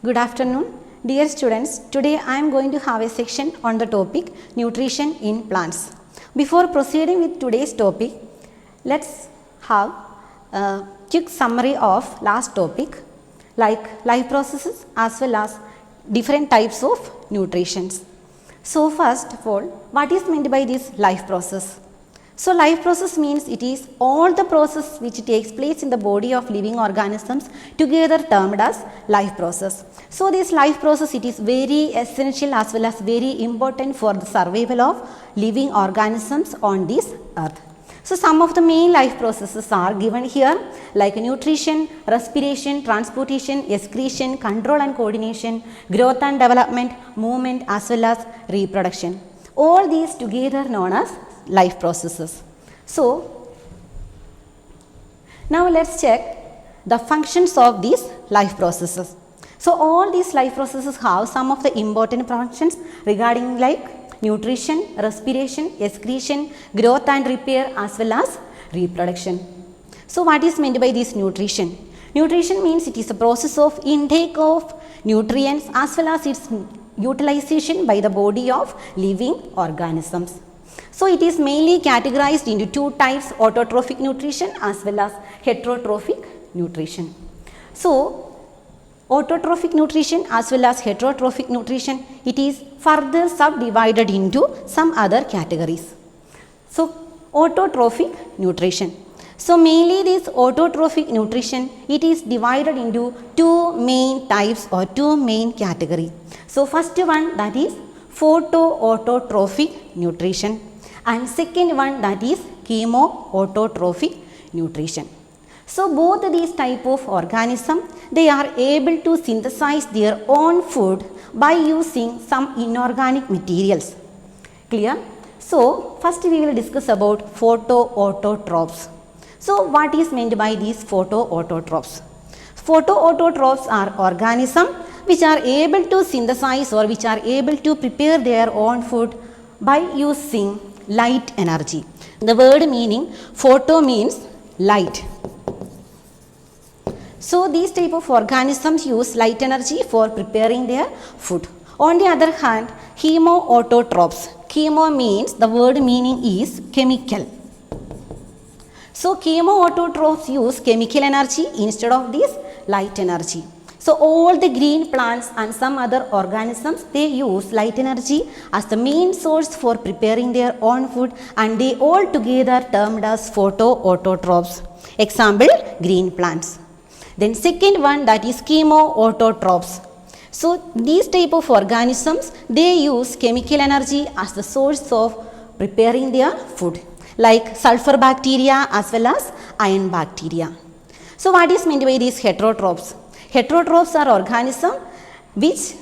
Good afternoon, dear students. Today I am going to have a section on the topic nutrition in plants. Before proceeding with today's topic, let's have a quick summary of last topic like life processes as well as different types of nutrition. So first of all, what is meant by this life process? So life process means it is all the process which takes place in the body of living organisms together termed as life process. So this life process, it is very essential as well as very important for the survival of living organisms on this earth. So some of the main life processes are given here like nutrition, respiration, transportation, excretion, control and coordination, growth and development, movement as well as reproduction. All these together known as life processes. So now let's check the functions of these life processes. So all these life processes have some of the important functions regarding like nutrition, respiration, excretion, growth and repair as well as reproduction. So what is meant by this nutrition? Nutrition means it is a process of intake of nutrients as well as its utilization by the body of living organisms. So it is mainly categorized into two types, autotrophic nutrition as well as heterotrophic nutrition. So autotrophic nutrition as well as heterotrophic nutrition, it is further subdivided into some other categories. So autotrophic nutrition. So mainly this autotrophic nutrition, it is divided into two main types or two main categories. So first one, that is photoautotrophic nutrition, and second one, that is chemoautotrophic nutrition. So both these type of organism, they are able to synthesize their own food by using some inorganic materials. Clear? So first we will discuss about photoautotrophs. So what is meant by these photoautotrophs? Photoautotrophs are organisms which are able to synthesize or which are able to prepare their own food by using light energy. The word meaning photo means light. So these type of organisms use light energy for preparing their food. On the other hand, chemoautotrophs. Chemo means, the word meaning is chemical. So chemoautotrophs use chemical energy instead of this light energy. So all the green plants and some other organisms, they use light energy as the main source for preparing their own food, and they all together termed as photoautotrophs. Example, green plants. Then second one, that is chemoautotrophs. So these type of organisms, they use chemical energy as the source of preparing their food, like sulfur bacteria as well as iron bacteria. So what is meant by these heterotrophs? Heterotrophs are organisms which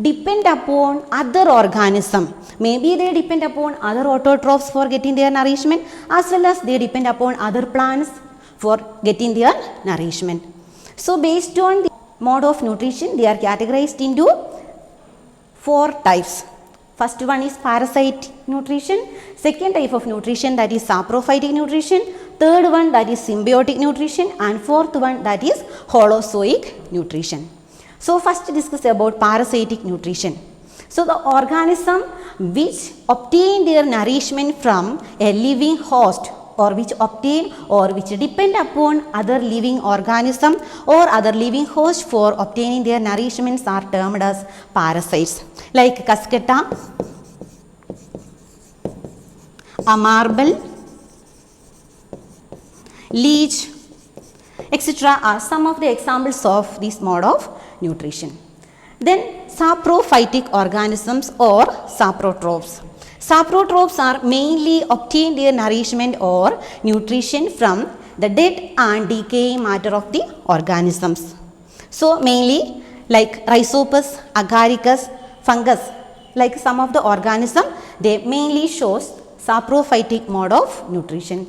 depend upon other organisms. Maybe they depend upon other autotrophs for getting their nourishment, as well as they depend upon other plants for getting their nourishment. So based on the mode of nutrition, they are categorized into four types. First one is parasite nutrition, second type of nutrition, that is saprophytic nutrition, third one, that is symbiotic nutrition, and fourth one, that is holozoic nutrition. So first discuss about parasitic nutrition. So the organism which obtain their nourishment from a living host, or which obtain or which depend upon other living organism or other living host for obtaining their nourishments, are termed as parasites, like cuscata, a marble, leech, etc. are some of the examples of this mode of nutrition. Then saprophytic organisms or saprotrophs. Saprotrophs are mainly obtain their nourishment or nutrition from the dead and decaying matter of the organisms. So mainly like Rhizopus, Agaricus, fungus, like some of the organisms, they mainly shows saprophytic mode of nutrition.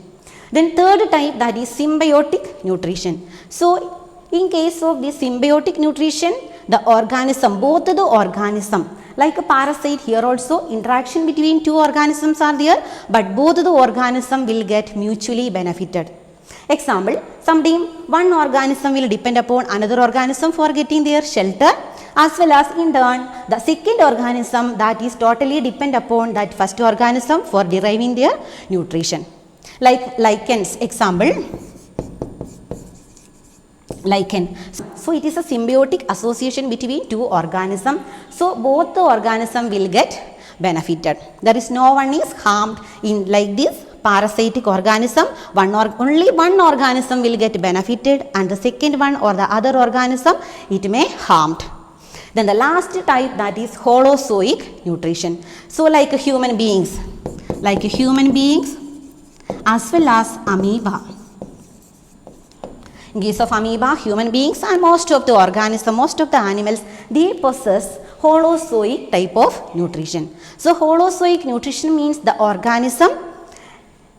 Then third type, that is symbiotic nutrition. So in case of this symbiotic nutrition, the organism, both the organism, like a parasite, here also interaction between two organisms are there, but both the organism will get mutually benefited. Example, sometime one organism will depend upon another organism for getting their shelter, as well as in turn the second organism that is totally depend upon that first organism for deriving their nutrition. Like lichens, example, lichen. So it is a symbiotic association between two organisms. So both the organism will get benefited. There is no one is harmed in like this parasitic organism. Only one organism will get benefited and the second one or the other organism it may harmed. Then the last type, that is holozoic nutrition. So like human beings as well as amoeba. In case of amoeba, human beings and most of the organisms, most of the animals, they possess holozoic type of nutrition. So holozoic nutrition means the organism,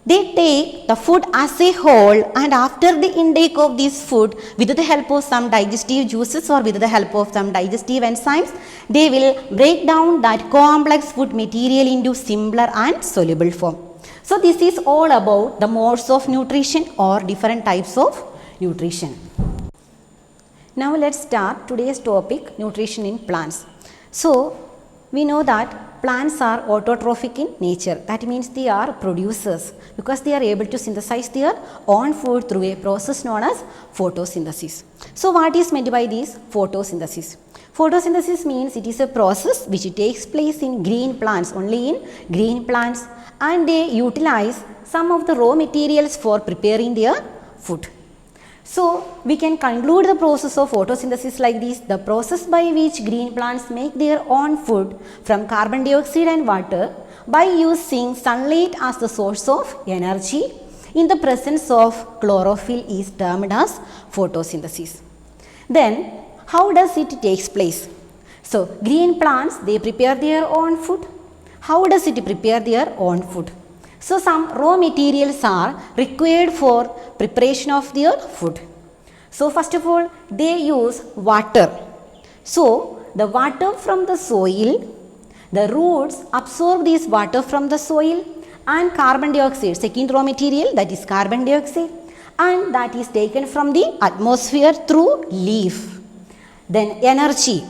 they take the food as a whole, and after the intake of this food, with the help of some digestive juices or with the help of some digestive enzymes, they will break down that complex food material into simpler and soluble form. So this is all about the modes of nutrition or different types of nutrition. Now let's start today's topic, nutrition in plants. So we know that plants are autotrophic in nature. That means they are producers because they are able to synthesize their own food through a process known as photosynthesis. So what is meant by this photosynthesis? Photosynthesis means it is a process which takes place in green plants, only in green plants, and they utilize some of the raw materials for preparing their food. So we can conclude the process of photosynthesis like this: the process by which green plants make their own food from carbon dioxide and water by using sunlight as the source of energy in the presence of chlorophyll is termed as photosynthesis. Then how does it takes place? So green plants, they prepare their own food. How does it prepare their own food? So some raw materials are required for preparation of their food. So first of all, they use water. So the water from the soil, the roots absorb this water from the soil, and carbon dioxide, second raw material, that is carbon dioxide, and that is taken from the atmosphere through leaf. Then energy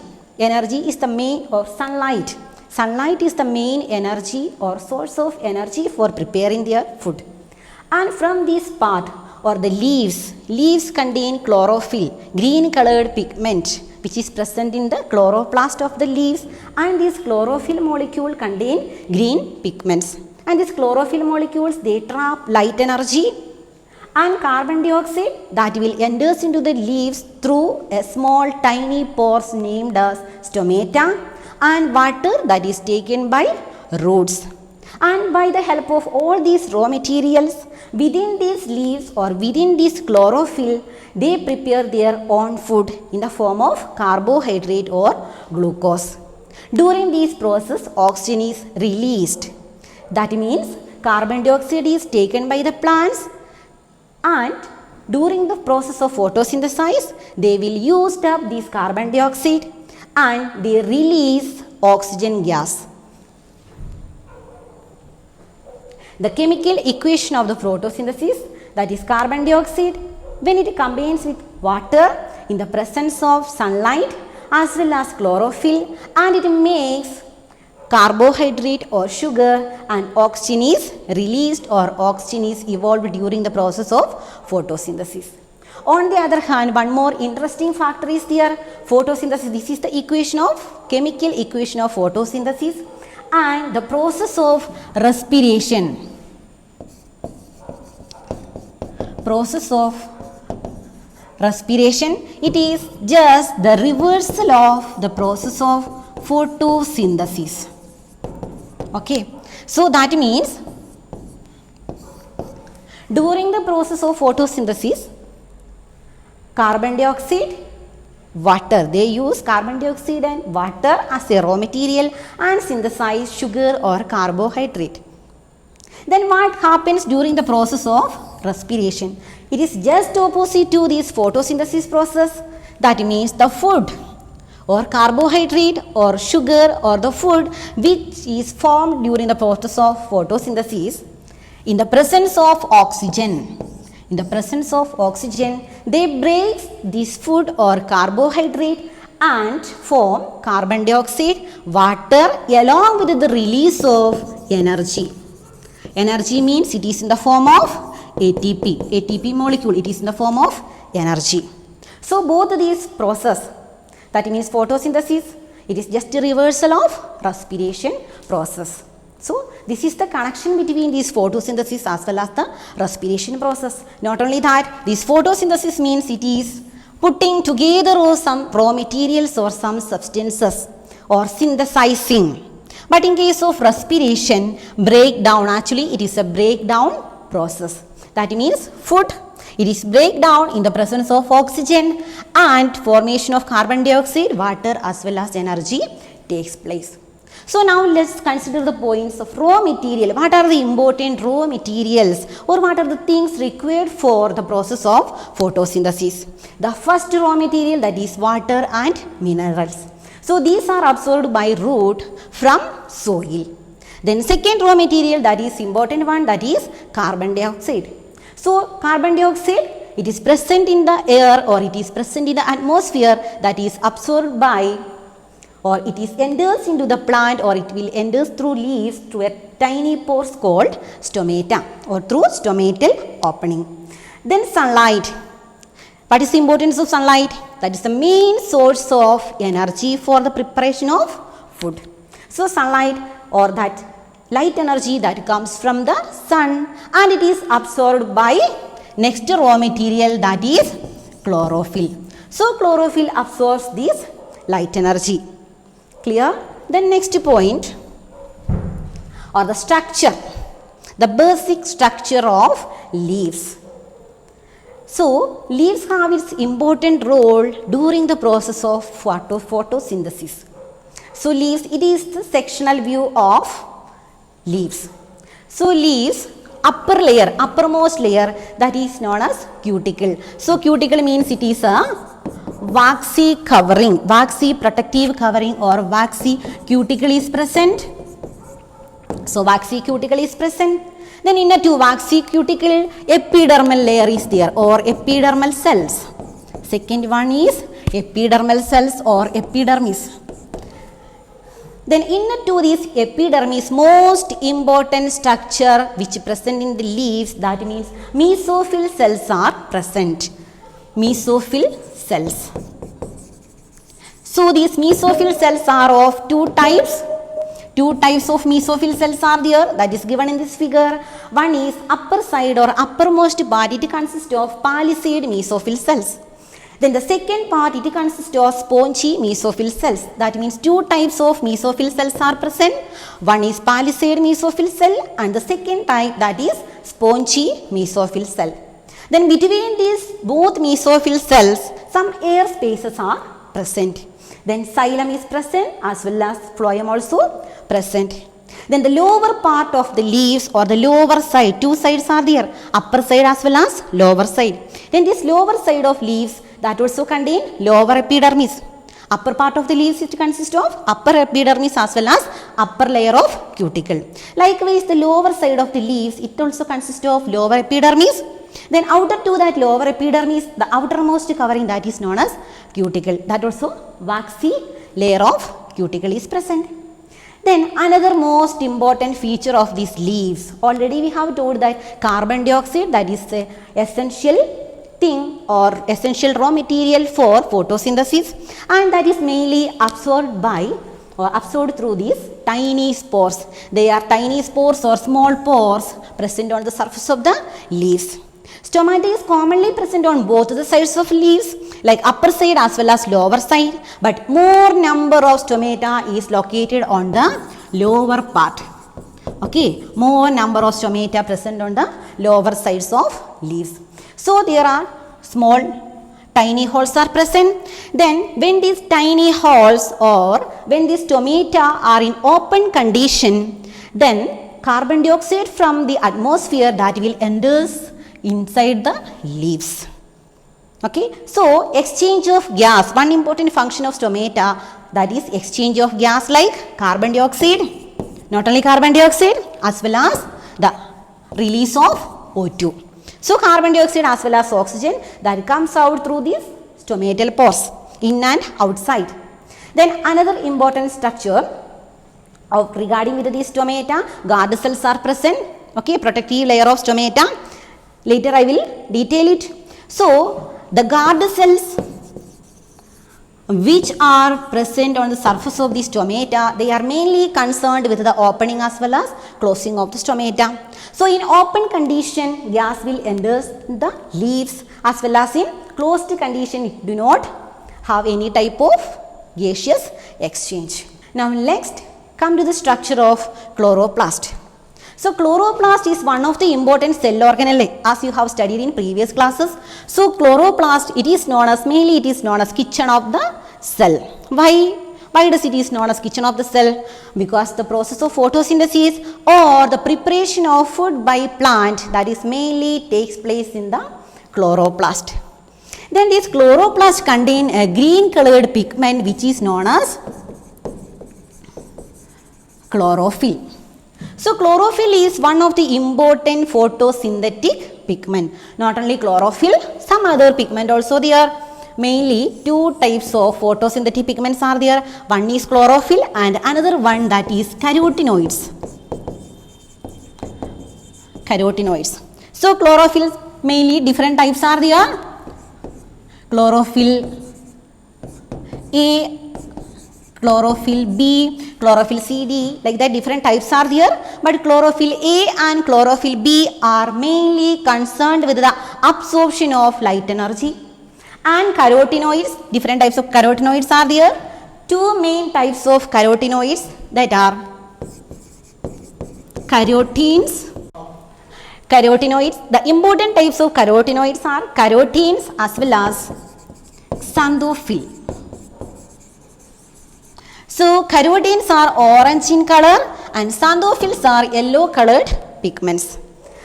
is the main of sunlight. Sunlight is the main energy or source of energy for preparing their food. And from this part or the leaves contain chlorophyll, green colored pigment which is present in the chloroplast of the leaves, and this chlorophyll molecule contain green pigments. And these chlorophyll molecules, they trap light energy and carbon dioxide that will enters into the leaves through a small tiny pores named as stomata, and water that is taken by roots. And by the help of all these raw materials within these leaves or within this chlorophyll, they prepare their own food in the form of carbohydrate or glucose. During this process, oxygen is released. That means carbon dioxide is taken by the plants, and during the process of photosynthesis, they will use up this carbon dioxide and they release oxygen gas. The chemical equation of the photosynthesis, that is carbon dioxide, when it combines with water in the presence of sunlight as well as chlorophyll, and it makes carbohydrate or sugar, and oxygen is released or oxygen is evolved during the process of photosynthesis. On the other hand, one more interesting factor is there, photosynthesis. This is the chemical equation of photosynthesis, and the process of respiration. It is just the reversal of the process of photosynthesis. Okay, so that means during the process of photosynthesis, carbon dioxide, water, they use carbon dioxide and water as a raw material and synthesize sugar or carbohydrate. Then what happens during the process of respiration? It is just opposite to this photosynthesis process. That means the food or carbohydrate or sugar or the food which is formed during the process of photosynthesis, in the presence of oxygen, they break this food or carbohydrate and form carbon dioxide, water along with the release of energy. Energy means it is in the form of ATP. ATP molecule, it is in the form of energy. So both these process, that means photosynthesis, it is just a reversal of respiration process. So this is the connection between this photosynthesis as well as the respiration process. Not only that, this photosynthesis means it is putting together of some raw materials or some substances or synthesizing. But in case of respiration, breakdown, actually it is a breakdown process. That means food, it is breakdown in the presence of oxygen and formation of carbon dioxide, water as well as energy takes place. So now let's consider the points of raw material. What are the important raw materials or what are the things required for the process of photosynthesis? The first raw material, that is water and minerals. So these are absorbed by root from soil. Then second raw material, that is important one, that is carbon dioxide. So carbon dioxide, it is present in the air or it is present in the atmosphere, that is absorbed by or it is enters into the plant or it will enters through leaves through a tiny pores called stomata or through stomatal opening. Then sunlight. What is the importance of sunlight? That is the main source of energy for the preparation of food. So sunlight or that light energy that comes from the sun and it is absorbed by next raw material, that is chlorophyll. So chlorophyll absorbs this light energy. Clear? Then next point or the structure, the basic structure of leaves. So leaves have its important role during the process of photosynthesis. So leaves, it is the sectional view of leaves. So leaves, upper layer, uppermost layer, that is known as cuticle. So cuticle means it is a waxy covering, waxy protective covering or waxy cuticle is present. So waxy cuticle is present. Then inner to waxy cuticle, epidermal layer is there or epidermal cells. Second one is epidermal cells or epidermis. Then inner to this epidermis, most important structure which present in the leaves, that means mesophyll cells are present. Mesophyll cells. So these mesophyll cells are of two types. Two types of mesophyll cells are there, that is given in this figure. One is upper side or uppermost part, it consists of palisade mesophyll cells. Then the second part, it consists of spongy mesophyll cells. That means two types of mesophyll cells are present. One is palisade mesophyll cell and the second type, that is spongy mesophyll cell. Then between these both mesophyll cells, some air spaces are present. Then xylem is present as well as phloem also present. Then the lower part of the leaves or the lower side, two sides are there, upper side as well as lower side. Then this lower side of leaves, that also contain lower epidermis. Upper part of the leaves, it consists of upper epidermis as well as upper layer of cuticle. Likewise, the lower side of the leaves, it also consists of lower epidermis. Then outer to that lower epidermis, the outermost covering, that is known as cuticle. That also waxy layer of cuticle is present. Then another most important feature of these leaves, already we have told that carbon dioxide, that is the essential thing or essential raw material for photosynthesis, and that is mainly absorbed by or absorbed through these tiny spores. They are tiny spores or small pores present on the surface of the leaves. Stomata is commonly present on both the sides of leaves, like upper side as well as lower side, but more number of stomata is located on the lower part. Okay, more number of stomata present on the lower sides of leaves. So there are small tiny holes are present. Then when these tiny holes or when these stomata are in open condition, then carbon dioxide from the atmosphere that will enters inside the leaves. Okay, so exchange of gas, one important function of stomata, that is exchange of gas like carbon dioxide, not only carbon dioxide as well as the release of O2. So carbon dioxide as well as oxygen that comes out through these stomatal pores in and outside. Then another important structure regarding with these stomata, guard cells are present. Okay, protective layer of stomata. Later I will detail it. So the guard cells which are present on the surface of the stomata, they are mainly concerned with the opening as well as closing of the stomata. So in open condition, gas will enter the leaves, as well as in closed condition it do not have any type of gaseous exchange. Now next come to the structure of chloroplast. So chloroplast is one of the important cell organelle, as you have studied in previous classes. So chloroplast, it is known as, mainly it is known as kitchen of the cell. Why does it is known as kitchen of the cell? Because the process of photosynthesis or the preparation of food by plant, that is mainly takes place in the chloroplast. Then this chloroplast contain a green colored pigment which is known as chlorophyll. So chlorophyll is one of the important photosynthetic pigment. Not only chlorophyll, some other pigment also there. Mainly two types of photosynthetic pigments are there. One is chlorophyll and another one that is carotenoids. So chlorophyll, mainly different types are there. Chlorophyll A, chlorophyll B, chlorophyll CD, like that different types are there. But chlorophyll A and chlorophyll B are mainly concerned with the absorption of light energy. And carotenoids, different types of carotenoids are there. Two main types of carotenoids, that are carotenes. The important types of carotenoids are carotenes as well as xanthophyll. So carotenes are orange in color and xanthophylls are yellow colored pigments.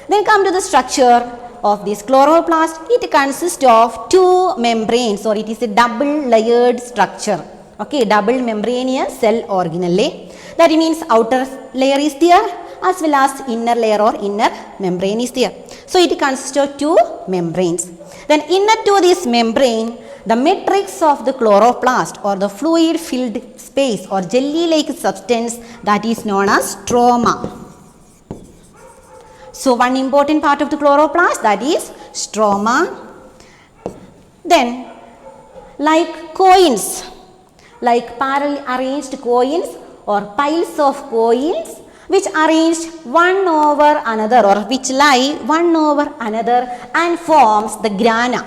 Then come to the structure of this chloroplast. It consists of two membranes, or it is a double layered structure. Okay, double membranous cell organelle. That means outer layer is there as well as inner layer or inner membrane is there. So it consists of two membranes. Then inner to this membrane, the matrix of the chloroplast or the fluid filled space or jelly like substance, that is known as stroma. So one important part of the chloroplast, that is stroma. Then like coins, like parallel arranged coins or piles of coins which arranged one over another or which lie one over another and forms the grana.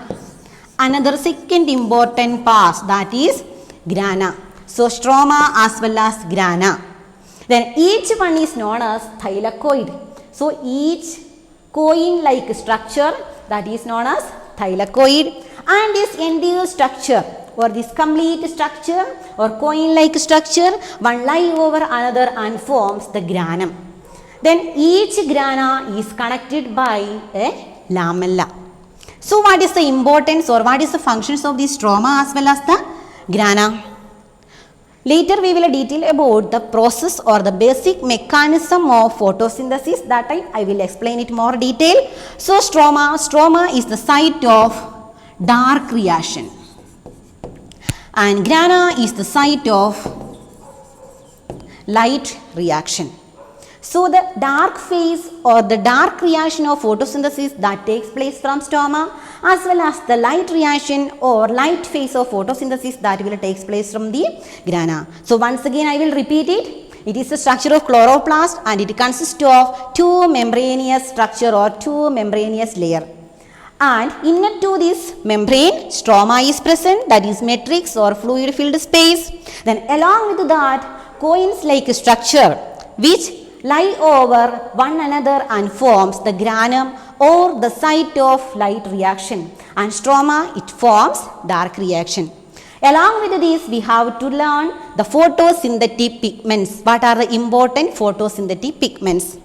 Another second important part, that is grana. So stroma as well as grana. Then each one is known as thylakoid. So each coin like structure, that is known as thylakoid, and this entire structure or this complete structure or coin like structure, one lie over another and forms the granum. Then each grana is connected by a lamella. So what is the importance or what is the functions of the stroma as well as the grana? Later we will detail about the process or the basic mechanism of photosynthesis. That time I will explain it more detail. So stroma is the site of dark reaction and grana is the site of light reaction. So the dark phase or the dark reaction of photosynthesis that takes place from stroma, as well as the light reaction or light phase of photosynthesis that will take place from the grana. So once again I will repeat it. It is the structure of chloroplast and it consists of two membranous structure or two membranous layer. And inner to this membrane, stroma is present, that is matrix or fluid filled space. Then along with that, coins like structure which lie over one another and forms the granum or the site of light reaction, and stroma, it forms dark reaction. Along with this, we have to learn the photosynthetic pigments. What are the important photosynthetic pigments?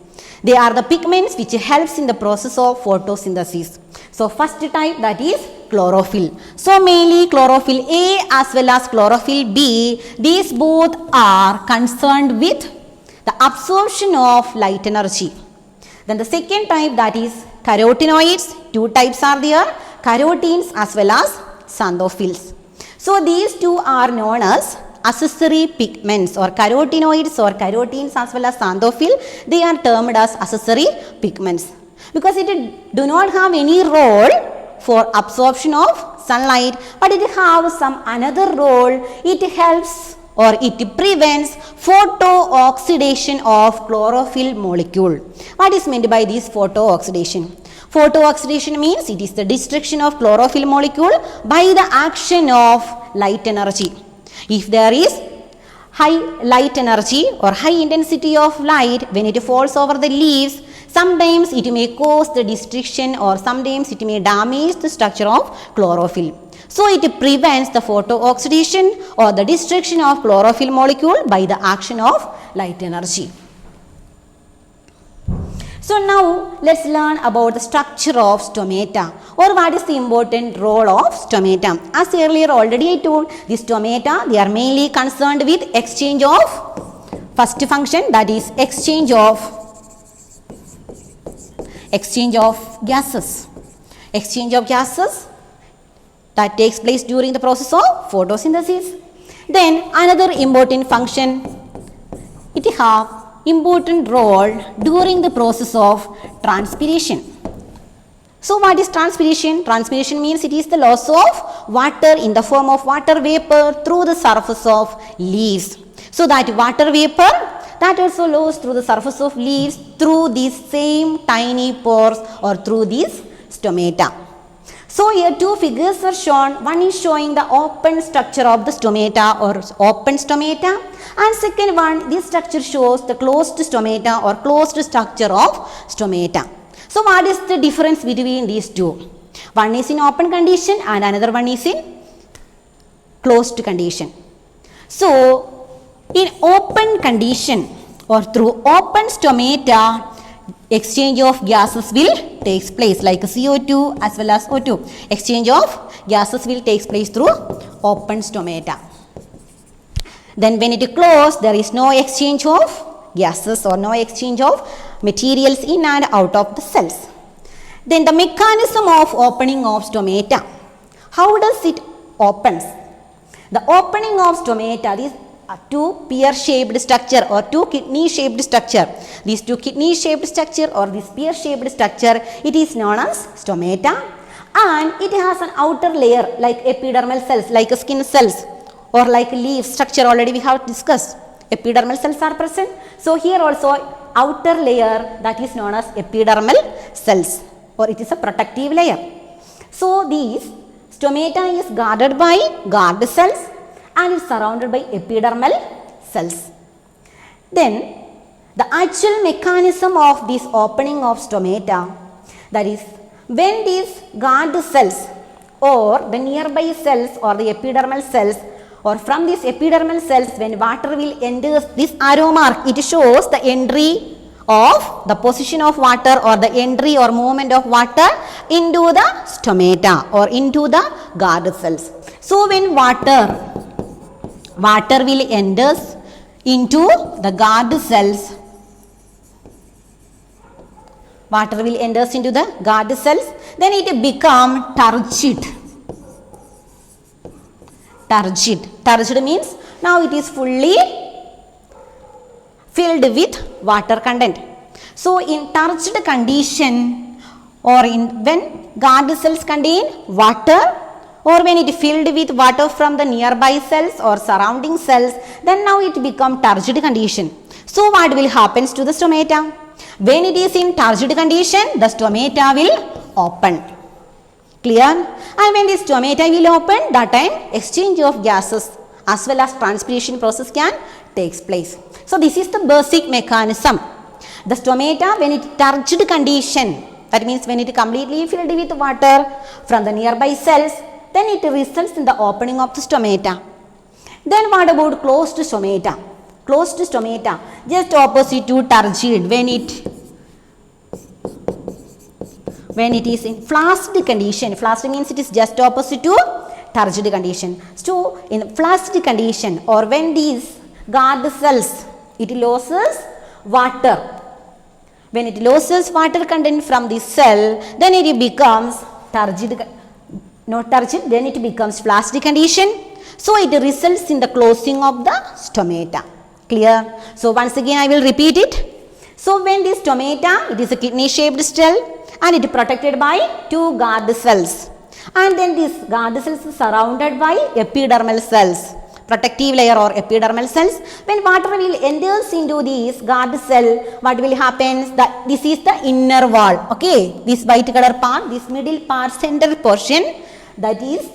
They are the pigments which helps in the process of photosynthesis. So first type, that is chlorophyll. So mainly chlorophyll A as well as chlorophyll B, these both are concerned with the absorption of light energy. Then the second type, that is carotenoids. Two types are there, carotenes as well as xanthophylls. So these two are known as accessory pigments or carotenoids or carotenes as well as xanthophyll. They are termed as accessory pigments because it do not have any role for absorption of sunlight, but it has some another role. It helps or it prevents photooxidation of chlorophyll molecule. What is meant by this photooxidation? Photooxidation means it is the destruction of chlorophyll molecule by the action of light energy. If there is high light energy or high intensity of light when it falls over the leaves, sometimes it may cause the destruction or sometimes it may damage the structure of chlorophyll. So it prevents the photooxidation or the destruction of chlorophyll molecule by the action of light energy. So now let's learn about the structure of stomata or what is the important role of stomata. As earlier already I told, the stomata, they are mainly concerned with exchange of first function, that is exchange of gases. Exchange of gases that takes place during the process of photosynthesis. Then another important function, it have important role during the process of transpiration. So what is transpiration? Transpiration means it is the loss of water in the form of water vapor through the surface of leaves. So that water vapor that also flows through the surface of leaves through these same tiny pores or through these stomata. So here two figures are shown. One is showing the open structure of the stomata or open stomata, and second one, this structure shows the closed stomata or closed structure of stomata. So what is the difference between these two? One is in open condition and another one is in closed condition. So in open condition or through open stomata, exchange of gases will takes place like CO2 as well as O2. Exchange of gases will takes place through open stomata. Then when it is closed, there is no exchange of gases or no exchange of materials in and out of the cells. Then the mechanism of opening of stomata. How does it opens? The opening of stomata, these two pear-shaped structure or two kidney-shaped structure. These two kidney-shaped structure or this pear-shaped structure, it is known as stomata, and it has an outer layer like epidermal cells, like skin cells or like leaf structure already we have discussed. Epidermal cells are present. So here also outer layer that is known as epidermal cells or it is a protective layer. So these stomata is guarded by guard cells and is surrounded by epidermal cells. Then the actual mechanism of this opening of stomata, that is when these guard cells or the nearby cells or the epidermal cells or from these epidermal cells when water will enter this arrow mark, it shows the entry of the position of water or the entry or movement of water into the stomata or into the guard cells. So when water will enters into the guard cells. Water will enters into the guard cells. Then it become turgid. Turgid means now it is fully filled with water content. So in turgid condition or when guard cells contain water, or when it filled with water from the nearby cells or surrounding cells, then now it become turgid condition. So what will happens to the stomata? When it is in turgid condition, the stomata will open. Clear? And when this stomata will open, that time exchange of gases as well as transpiration process can takes place. So this is the basic mechanism. The stomata when it turgid condition, that means when it completely filled with water from the nearby cells, then it results in the opening of the stomata. Then what about closed stomata? Closed stomata, just opposite to turgid, when it is in flaccid condition. Flaccid means it is just opposite to turgid condition. So in flaccid condition or when these guard cells, it loses water. When it loses water content from the cell, then it becomes turgid. Not turgid, then it becomes flaccid condition. So it results in the closing of the stomata. Clear? So once again I will repeat it. So when this stomata, it is a kidney shaped cell and it is protected by two guard cells. And then these guard cells is surrounded by epidermal cells, protective layer or epidermal cells. When water will enters into this guard cell, what will happen? This is the inner wall. Okay, this white color part, this middle part, center portion, that is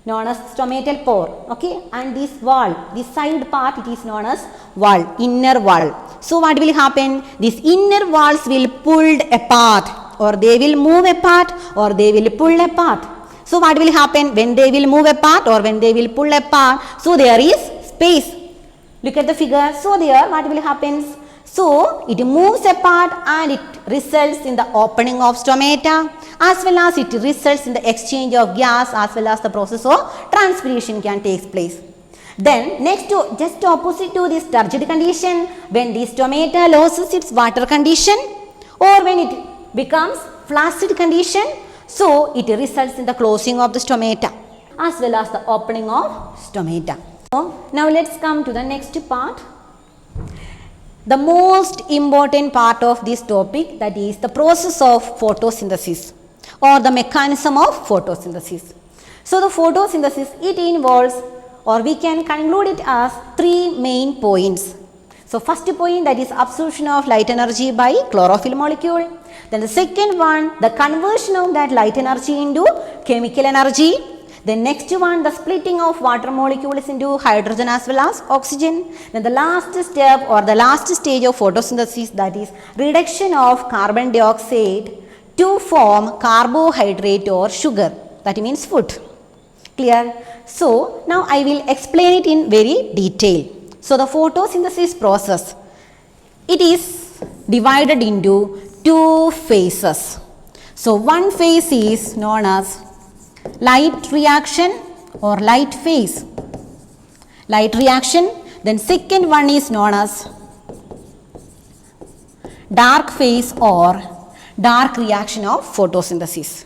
known as stomatal pore. Okay, and this wall, this side part, it is known as wall, inner wall. So what will happen? These inner walls will pulled apart, or they will move apart, or they will pull apart. So what will happen when they will move apart or when they will pull apart? So there is space. Look at the figure. So there what will happen? So it moves apart and it results in the opening of stomata, as well as it results in the exchange of gas, as well as the process of transpiration can take place. Then next to just opposite to this turgid condition, when the stomata loses its water condition or when it becomes flaccid condition, so it results in the closing of the stomata as well as the opening of stomata. So now let's come to the next part. The most important part of this topic, that is the process of photosynthesis or the mechanism of photosynthesis. So the photosynthesis, it involves, or we can conclude it as three main points. So first point, that is absorption of light energy by chlorophyll molecule. Then the second one, the conversion of that light energy into chemical energy. Then next one, the splitting of water molecules into hydrogen as well as oxygen. Then the last step or the last stage of photosynthesis, that is reduction of carbon dioxide to form carbohydrate or sugar. That means food. Clear? So now I will explain it in very detail. So the photosynthesis process, it is divided into two phases. So one phase is known as light reaction or light phase. Light reaction. Then second one is known as dark phase or dark reaction of photosynthesis.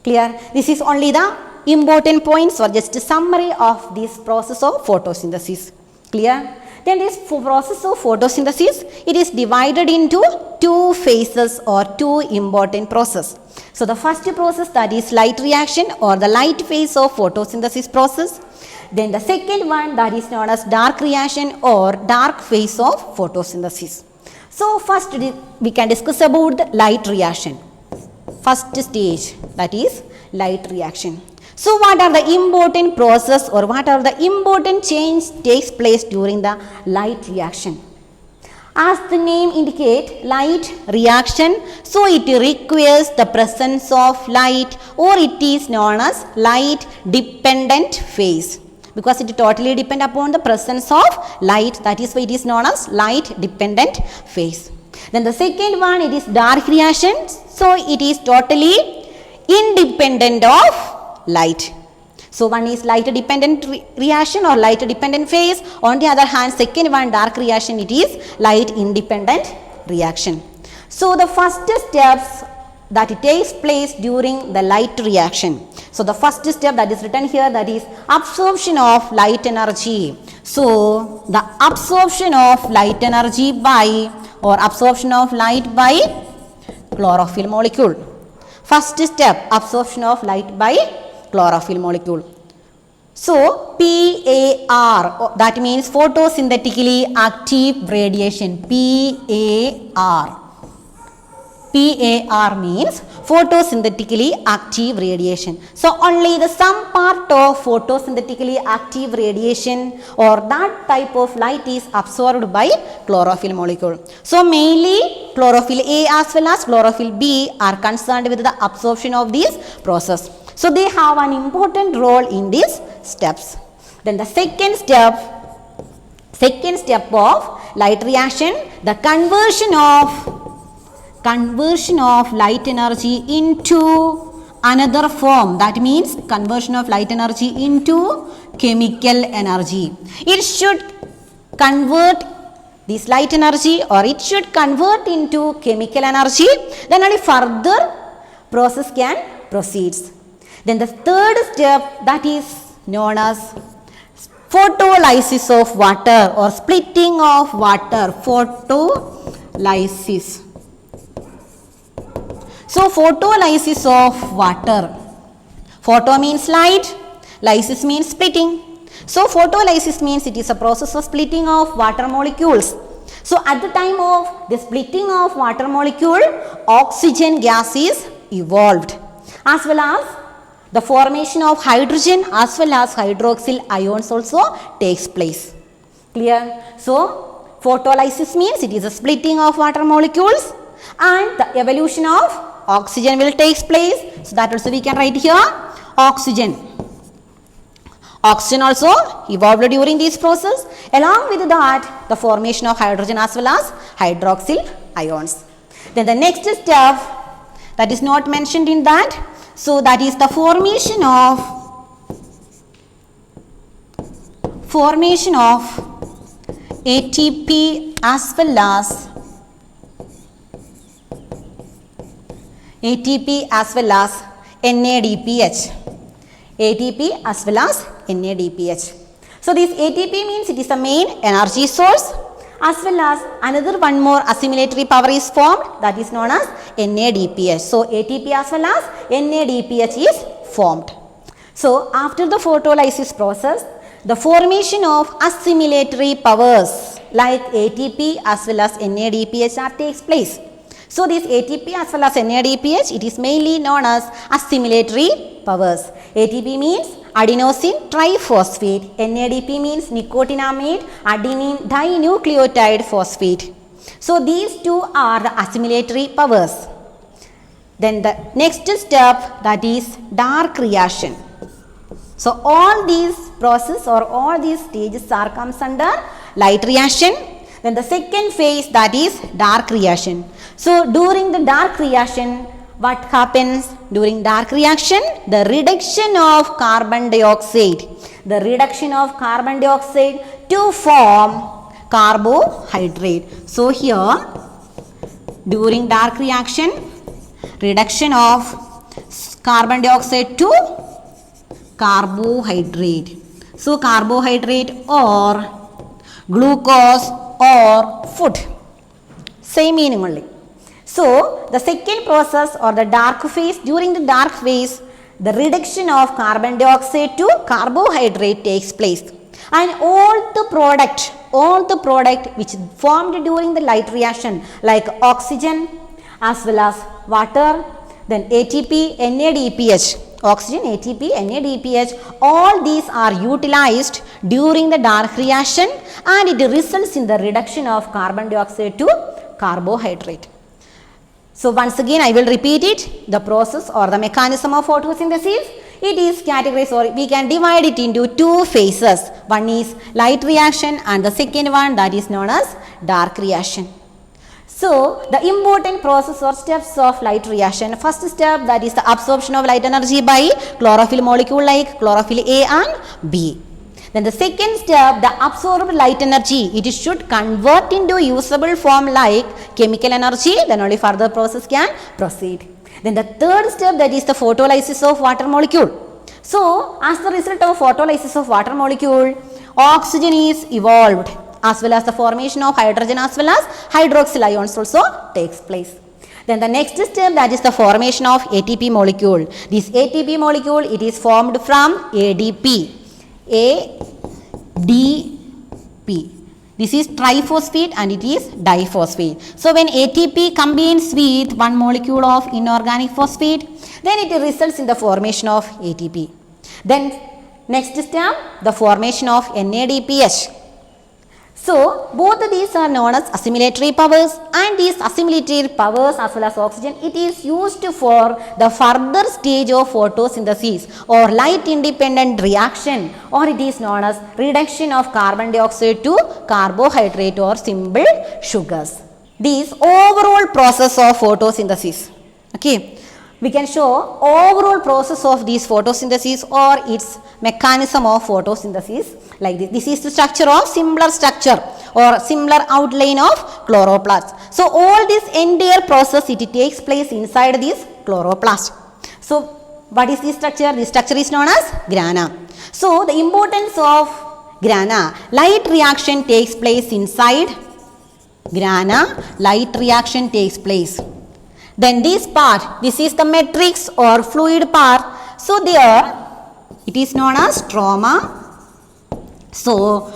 Clear? This is only the important points or just a summary of this process of photosynthesis. Clear? Then this process of photosynthesis, it is divided into two phases or two important processes. So the first process, that is light reaction or the light phase of photosynthesis process. Then the second one, that is known as dark reaction or dark phase of photosynthesis. So first we can discuss about the light reaction. First stage, that is light reaction. So what are the important process or what are the important change takes place during the light reaction? As the name indicate, light reaction, so it requires the presence of light, or it is known as light dependent phase, because it totally depend upon the presence of light. That is why it is known as light dependent phase. Then the second one, it is dark reaction, so it is totally independent of light. So one is light dependent reaction or light dependent phase. On the other hand, second one, dark reaction, it is light independent reaction. So the first steps that it takes place during the light reaction. So the first step that is written here, that is absorption of light energy. So the absorption of light energy by or absorption of light by chlorophyll molecule. First step, absorption of light by chlorophyll molecule. So PAR, that means photosynthetically active radiation. PAR means photosynthetically active radiation. So only the some part of photosynthetically active radiation or that type of light is absorbed by chlorophyll molecule. So mainly chlorophyll A as well as chlorophyll B are concerned with the absorption of this process. So they have an important role in these steps. Then the second step of light reaction, the conversion of light energy into another form. That means conversion of light energy into chemical energy. It should convert this light energy or it should convert into chemical energy. Then only further process can proceed. Then the third step, that is known as photolysis of water or splitting of water. Photolysis. So photolysis of water. Photo means light, lysis means splitting. So photolysis means it is a process of splitting of water molecules. So at the time of the splitting of water molecule, oxygen gas is evolved, as well as the formation of hydrogen as well as hydroxyl ions also takes place. Clear? So photolysis means it is a splitting of water molecules and the evolution of oxygen will take place. So that also we can write here, oxygen. Oxygen also evolved during this process. Along with that, the formation of hydrogen as well as hydroxyl ions. Then the next step that is not mentioned in that, so that is the formation of ATP as well as NADPH. ATP as well as NADPH. So this ATP means it is the main energy source, as well as another one more assimilatory power is formed, that is known as NADPH. So ATP as well as NADPH is formed. So after the photolysis process, the formation of assimilatory powers like ATP as well as NADPH takes place. So this ATP as well as NADPH, it is mainly known as assimilatory powers. ATP means adenosine triphosphate, NADP means nicotinamide adenine dinucleotide phosphate. So these two are the assimilatory powers. Then the next step, that is dark reaction. So all these process or all these stages are comes under light reaction. Then the second phase, that is dark reaction. So during the dark reaction, what happens during dark reaction? The reduction of carbon dioxide. The reduction of carbon dioxide to form carbohydrate. So here during dark reaction, reduction of carbon dioxide to carbohydrate. So carbohydrate or glucose or food. Same meaning only. So the second process or the dark phase, during the dark phase, the reduction of carbon dioxide to carbohydrate takes place. And all the product which formed during the light reaction like oxygen as well as water, then ATP, NADPH, oxygen, ATP, NADPH, all these are utilized during the dark reaction and it results in the reduction of carbon dioxide to carbohydrate. So once again I will repeat it, the process or the mechanism of photosynthesis, it is categorized or we can divide it into two phases. One is light reaction and the second one, that is known as dark reaction. So the important process or steps of light reaction, first step, that is the absorption of light energy by chlorophyll molecule like chlorophyll A and B. Then the second step, the absorbed light energy, it should convert into usable form like chemical energy, then only further process can proceed. Then the third step, that is the photolysis of water molecule. So as the result of photolysis of water molecule, oxygen is evolved as well as the formation of hydrogen as well as hydroxyl ions also takes place. Then the next step, that is the formation of ATP molecule. This ATP molecule, it is formed from ADP. ADP. This is triphosphate and it is diphosphate. So when ATP combines with one molecule of inorganic phosphate, then it results in the formation of ATP. Then next step, the formation of NADPH. So both of these are known as assimilatory powers, and these assimilatory powers as well as oxygen, it is used for the further stage of photosynthesis or light independent reaction, or it is known as reduction of carbon dioxide to carbohydrate or simple sugars. This overall process of photosynthesis. Okay. We can show overall process of this photosynthesis or its mechanism of photosynthesis like this. This is the structure of similar structure or similar outline of chloroplast. So all this entire process, it takes place inside this chloroplast. So what is this structure? This structure is known as grana. So the importance of grana. Light reaction takes place inside grana. Light reaction takes place. Then this part, this is the matrix or fluid part. So there it is known as stroma. So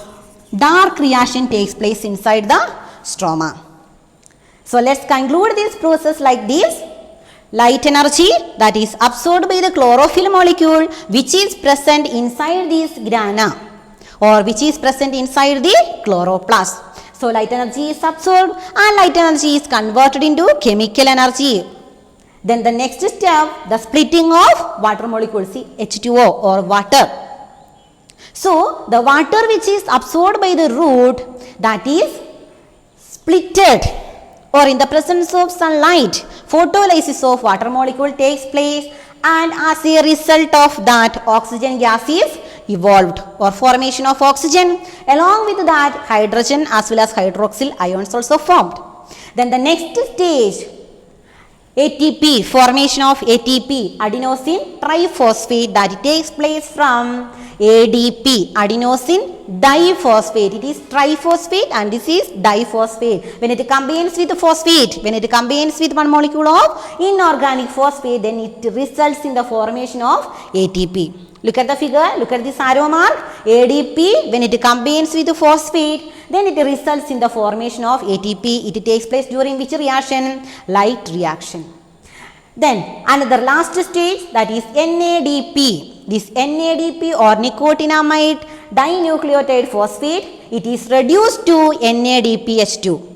dark reaction takes place inside the stroma. So let's conclude this process like this. Light energy that is absorbed by the chlorophyll molecule which is present inside this grana or which is present inside the chloroplast. So light energy is absorbed and light energy is converted into chemical energy. Then the next step, the splitting of water molecules, H2O or water. So the water which is absorbed by the root, that is splitted, or in the presence of sunlight, photolysis of water molecule takes place, and as a result of that oxygen gas is evolved or formation of oxygen. Along with that hydrogen as well as hydroxyl ions also formed. Then the next stage, ATP, formation of ATP, adenosine triphosphate, that it takes place from ADP, adenosine diphosphate. It is triphosphate and this is diphosphate. When it combines with phosphate, when it combines with one molecule of inorganic phosphate, then it results in the formation of ATP. Look at the figure, look at this arrow mark. ADP, when it combines with phosphate, then it results in the formation of ATP. It takes place during which reaction? Light reaction. Then another last stage, that is NADP. This NADP or nicotinamide dinucleotide phosphate, it is reduced to NADPH2.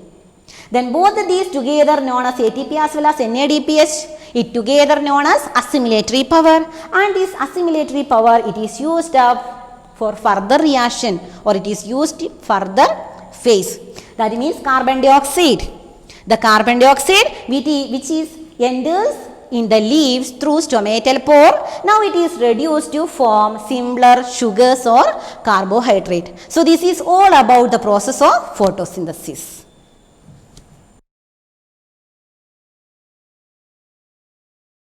Then both these together known as ATP as well as NADPH, it together known as assimilatory power, and this assimilatory power it is used up for further reaction or it is used further phase. That means carbon dioxide. The carbon dioxide which is enters in the leaves through stomatal pore, now it is reduced to form simpler sugars or carbohydrate. So this is all about the process of photosynthesis.